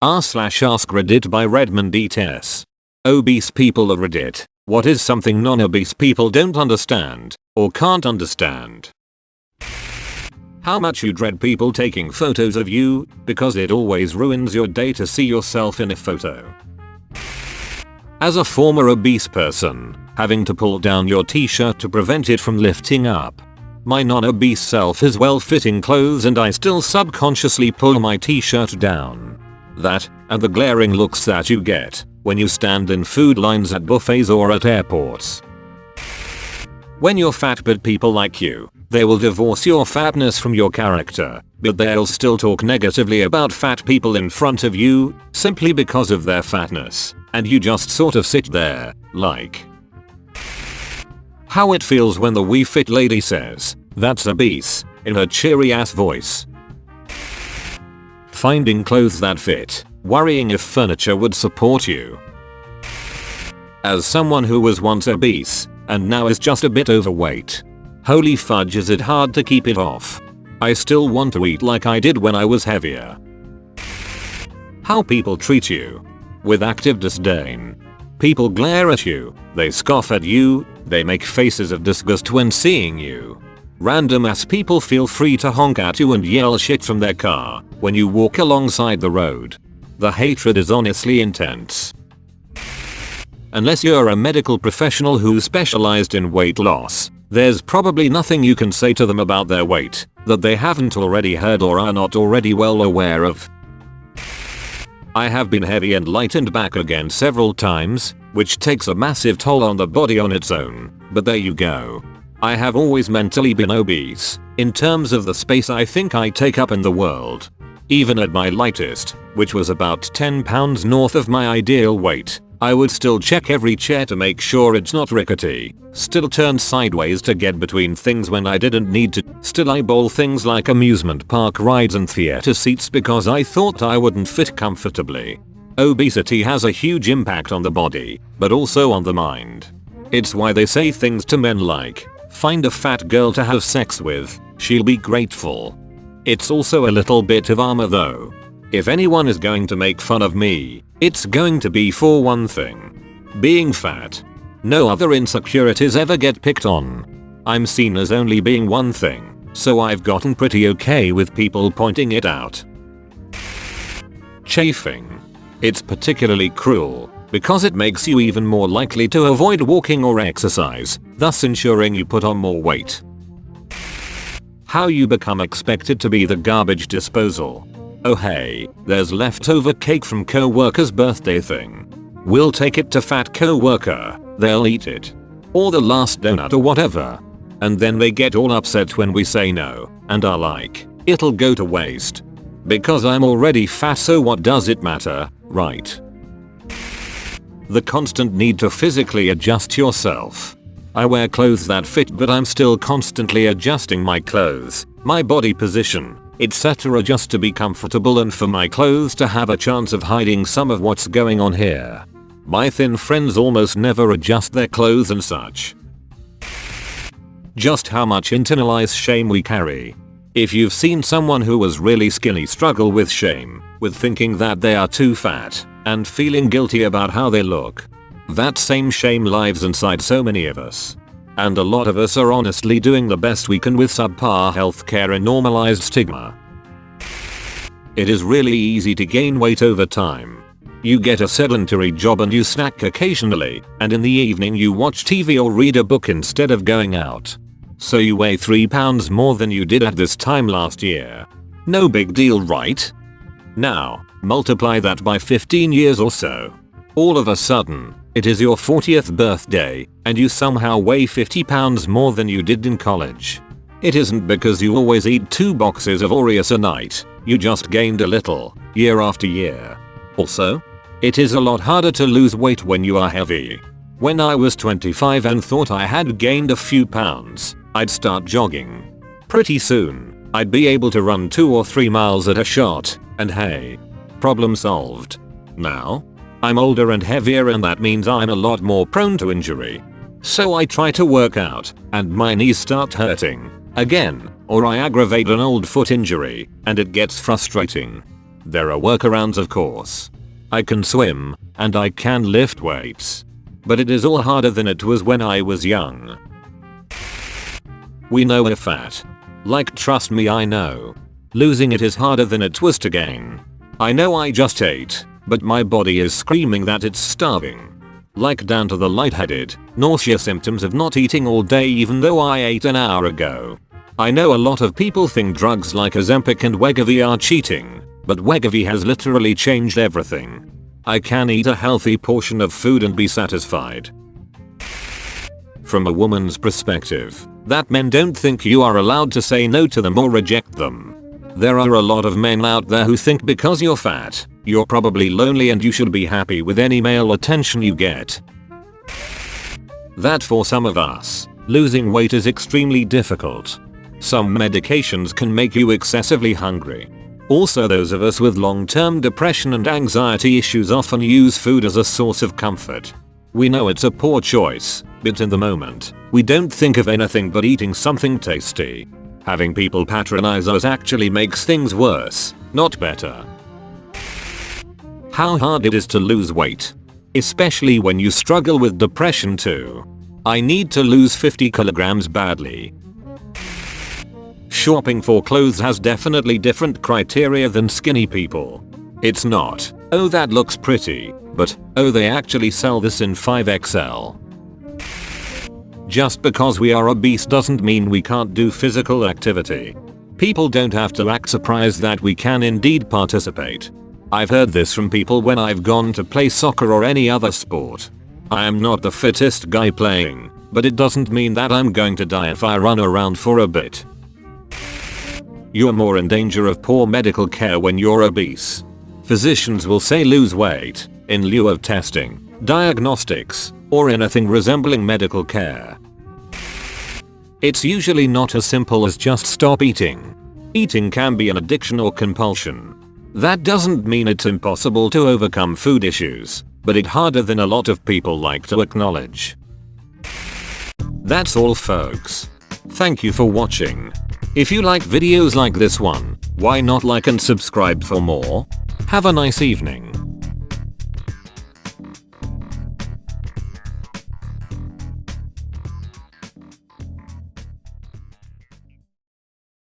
r/AskReddit by Redmond ETS. Obese people of Reddit. What is something non-obese people don't understand, or can't understand? How much you dread people taking photos of you, because it always ruins your day to see yourself in a photo. As a former obese person, having to pull down your t-shirt to prevent it from lifting up. My non-obese self has well-fitting clothes and I still subconsciously pull my t-shirt down. That, and the glaring looks that you get when you stand in food lines at buffets or at airports. When you're fat but people like you, they will divorce your fatness from your character, but they'll still talk negatively about fat people in front of you, simply because of their fatness, and you just sort of sit there, like. How it feels when the "we fit" lady says, "That's obese," in her cheery ass voice. Finding clothes that fit, worrying if furniture would support you. As someone who was once obese, and now is just a bit overweight. Holy fudge, is it hard to keep it off. I still want to eat like I did when I was heavier. How people treat you. With active disdain. People glare at you, they scoff at you, they make faces of disgust when seeing you. Random ass people feel free to honk at you and yell shit from their car when you walk alongside the road. The hatred is honestly intense. Unless you're a medical professional who specialized in weight loss, there's probably nothing you can say to them about their weight that they haven't already heard or are not already well aware of. I have been heavy and lightened back again several times, which takes a massive toll on the body on its own, but there you go. I have always mentally been obese, in terms of the space I think I take up in the world. Even at my lightest, which was about 10 pounds north of my ideal weight, I would still check every chair to make sure it's not rickety, still turn sideways to get between things when I didn't need to, still eyeball things like amusement park rides and theater seats because I thought I wouldn't fit comfortably. Obesity has a huge impact on the body, but also on the mind. It's why they say things to men like, "Find a fat girl to have sex with, she'll be grateful." It's also a little bit of armor though. If anyone is going to make fun of me, it's going to be for one thing. Being fat. No other insecurities ever get picked on. I'm seen as only being one thing, so I've gotten pretty okay with people pointing it out. Chafing. It's particularly cruel, because it makes you even more likely to avoid walking or exercise, thus ensuring you put on more weight. How you become expected to be the garbage disposal. Oh hey, there's leftover cake from co-worker's birthday thing. We'll take it to fat co-worker, they'll eat it. Or the last donut or whatever. And then they get all upset when we say no, and are like, "It'll go to waste." Because I'm already fat, so what does it matter, right? The constant need to physically adjust yourself. I wear clothes that fit but I'm still constantly adjusting my clothes, my body position, etc. just to be comfortable and for my clothes to have a chance of hiding some of what's going on here. My thin friends almost never adjust their clothes and such. Just how much internalized shame we carry. If you've seen someone who was really skinny struggle with shame, with thinking that they are too fat, and feeling guilty about how they look. That same shame lives inside so many of us. And a lot of us are honestly doing the best we can with subpar healthcare and normalized stigma. It is really easy to gain weight over time. You get a sedentary job and you snack occasionally, and in the evening you watch TV or read a book instead of going out. So you weigh 3 pounds more than you did at this time last year. No big deal, right? Now, multiply that by 15 years or so. All of a sudden, it is your 40th birthday, and you somehow weigh 50 pounds more than you did in college. It isn't because you always eat 2 boxes of Oreos a night, you just gained a little, year after year. Also, it is a lot harder to lose weight when you are heavy. When I was 25 and thought I had gained a few pounds, I'd start jogging. Pretty soon, I'd be able to run 2 or 3 miles at a shot, and hey, problem solved. Now, I'm older and heavier and that means I'm a lot more prone to injury. So I try to work out, and my knees start hurting. Again, or I aggravate an old foot injury, and it gets frustrating. There are workarounds, of course. I can swim, and I can lift weights. But it is all harder than it was when I was young. We know we're fat. Like, trust me, I know. Losing it is harder than it was to gain. I know I just ate, but my body is screaming that it's starving. Like, down to the lightheaded, nausea symptoms of not eating all day even though I ate an hour ago. I know a lot of people think drugs like Ozempic and Wegovy are cheating, but Wegovy has literally changed everything. I can eat a healthy portion of food and be satisfied. From a woman's perspective, that men don't think you are allowed to say no to them or reject them. There are a lot of men out there who think because you're fat, you're probably lonely and you should be happy with any male attention you get. That for some of us, losing weight is extremely difficult. Some medications can make you excessively hungry. Also, those of us with long-term depression and anxiety issues often use food as a source of comfort. We know it's a poor choice, but in the moment, we don't think of anything but eating something tasty. Having people patronize us actually makes things worse, not better. How hard it is to lose weight. Especially when you struggle with depression too. I need to lose 50 kilograms badly. Shopping for clothes has definitely different criteria than skinny people. It's not, oh that looks pretty, but, oh they actually sell this in 5XL. Just because we are obese doesn't mean we can't do physical activity. People don't have to act surprised that we can indeed participate. I've heard this from people when I've gone to play soccer or any other sport. I am not the fittest guy playing, but it doesn't mean that I'm going to die if I run around for a bit. You're more in danger of poor medical care when you're obese. Physicians will say lose weight, in lieu of testing, diagnostics, or anything resembling medical care. It's usually not as simple as just stop eating. Eating can be an addiction or compulsion. That doesn't mean it's impossible to overcome food issues, but it's harder than a lot of people like to acknowledge. That's all folks. Thank you for watching. If you like videos like this one, why not like and subscribe for more? Have a nice evening.